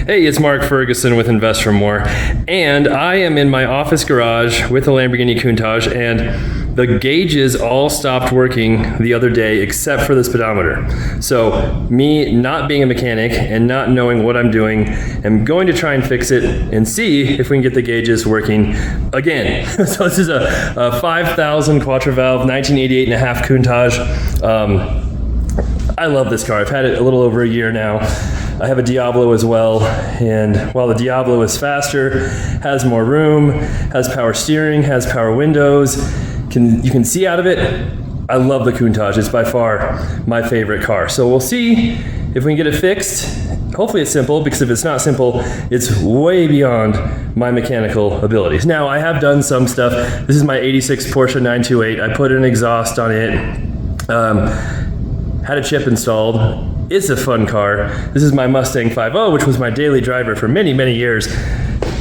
Hey, it's Mark Ferguson with Invest for More, and I am in my office garage with the Lamborghini Countach, and the gauges all stopped working the other day except for the speedometer. So me not being a mechanic and not knowing what I'm doing, I'm going to try and fix it and see if we can get the gauges working again. So this is a 5,000 quattro valve 1988 and a half Countach. I love this car. I've had it a little over a year now. I have a Diablo as well, and while the Diablo is faster, has more room, has power steering, has power windows, you can see out of it, I love the Countach. It's by far my favorite car. So we'll see if we can get it fixed. Hopefully it's simple, because if it's not simple, it's way beyond my mechanical abilities. Now, I have done some stuff. This is my 86 Porsche 928. I put an exhaust on it, had a chip installed. It's a fun car. This is my Mustang 5.0, which was my daily driver for many, many years.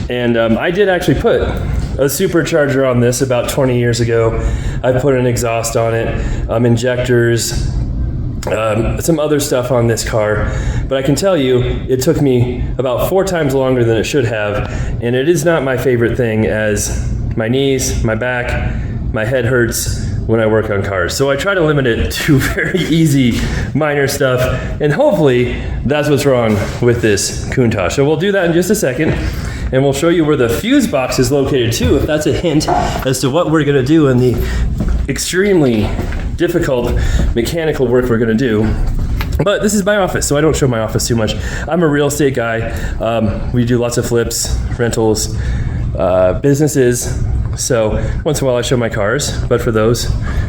And I did actually put a supercharger on this about 20 years ago. I put an exhaust on it, injectors, some other stuff on this car. But I can tell you, it took me about 4 times longer than it should have. And it is not my favorite thing, as my knees, my back, my head hurts when I work on cars. So I try to limit it to very easy, minor stuff, and hopefully that's what's wrong with this Countach. So we'll do that in just a second, and we'll show you where the fuse box is located too, if that's a hint as to what we're gonna do in the extremely difficult mechanical work we're gonna do. But this is my office, so I don't show my office too much. I'm a real estate guy. We do lots of flips, rentals, businesses. So once in a while I show my cars, but for those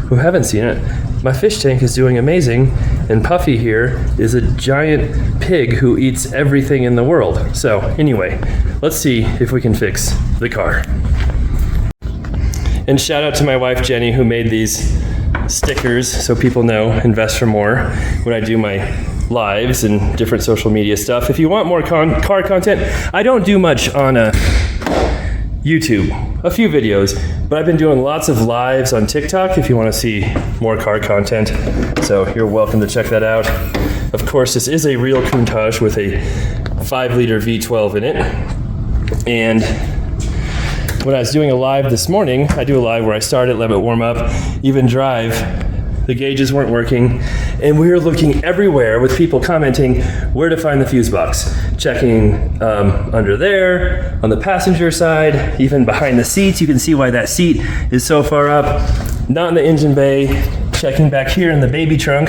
who haven't seen it, my fish tank is doing amazing, and Puffy here is a giant pig who eats everything in the world. So anyway, let's see if we can fix the car. And shout out to my wife Jenny, who made these stickers so people know Invest for More when I do my lives and different social media stuff. If you want more car content, I don't do much on YouTube, a few videos, but I've been doing lots of lives on TikTok if you want to see more car content. So you're welcome to check that out. Of course, this is a real Countach with a 5-liter V12 in it. And when I was doing a live this morning, I do a live where I start it, let it warm up, even drive. The gauges weren't working, and we were looking everywhere with people commenting where to find the fuse box. Checking under there, on the passenger side, even behind the seats. You can see why that seat is so far up. Not in the engine bay. Checking back here in the baby trunk.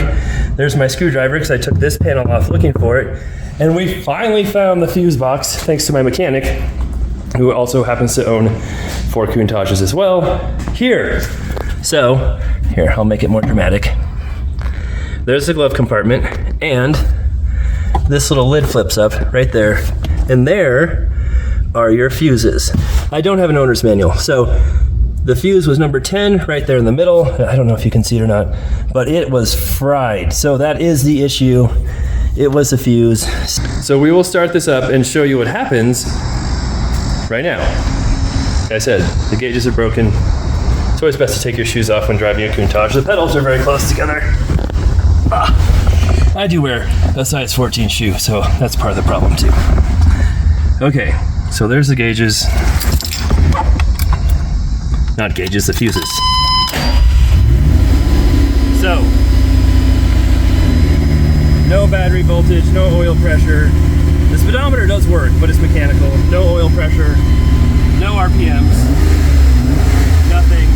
There's my screwdriver, because I took this panel off looking for it. And we finally found the fuse box, thanks to my mechanic, who also happens to own 4 Countaches as well, here. So, here, I'll make it more dramatic. There's the glove compartment, and this little lid flips up right there, and there are your fuses. I don't have an owner's manual, so the fuse was number 10 right there in the middle. I don't know if you can see it or not, but it was fried. So that is the issue. It was the fuse. So we will start this up and show you what happens right now. Like I said, the gauges are broken. It's always best to take your shoes off when driving a Countach. The pedals are very close together. I do wear a size 14 shoe, so that's part of the problem too. Okay, so there's the gauges. Not gauges, the fuses. So, no battery voltage, no oil pressure. The speedometer does work, but it's mechanical. No oil pressure, no RPMs, nothing.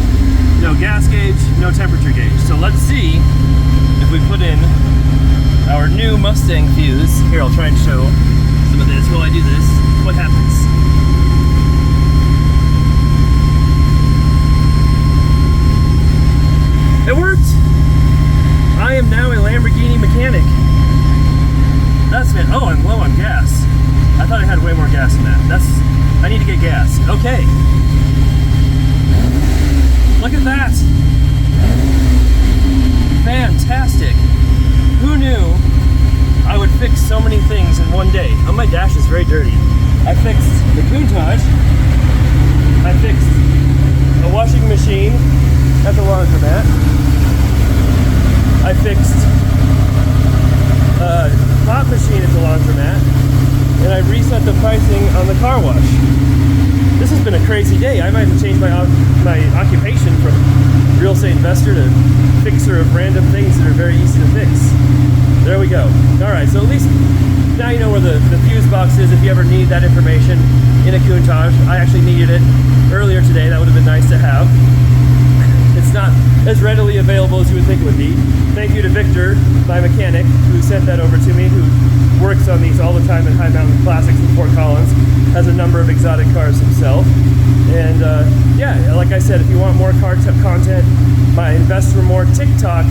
No gas gauge, no temperature gauge. So let's see if we put in our new Mustang fuse. Here, I'll try and show some of this while I do this. What happens? It worked! I am now a Lamborghini mechanic. That's it. Oh, I'm low on gas. I thought I had way more gas than that. I need to get gas. Okay. Look at that! Fantastic! Who knew I would fix so many things in one day? Oh, my dash is very dirty. I fixed the Countach. I fixed a washing machine at the laundromat. I fixed a pop machine at the laundromat. And I I reset the pricing on the car wash. This has been a crazy day. I might have changed my occupation from real estate investor to fixer of random things that are very easy to fix. There we go. All right, so at least now you know where the fuse box is if you ever need that information in a Countach. I actually needed it earlier today. That would have been nice to have. It's not as readily available as you would think it would be. Thank you to Victor, my mechanic, who sent that over to me, who works on these all the time at High Mountain Classics in Fort Collins, has a number of exotic cars himself. And yeah, like I said, if you want more car content, my Invest for More TikTok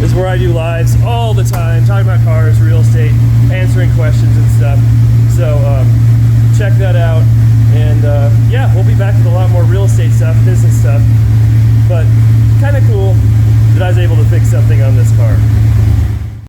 is where I do lives all the time, talking about cars, real estate, answering questions and stuff. So check that out. And yeah, we'll be back with a lot more real estate stuff, business stuff. But kind of cool that I was able to fix something on this car.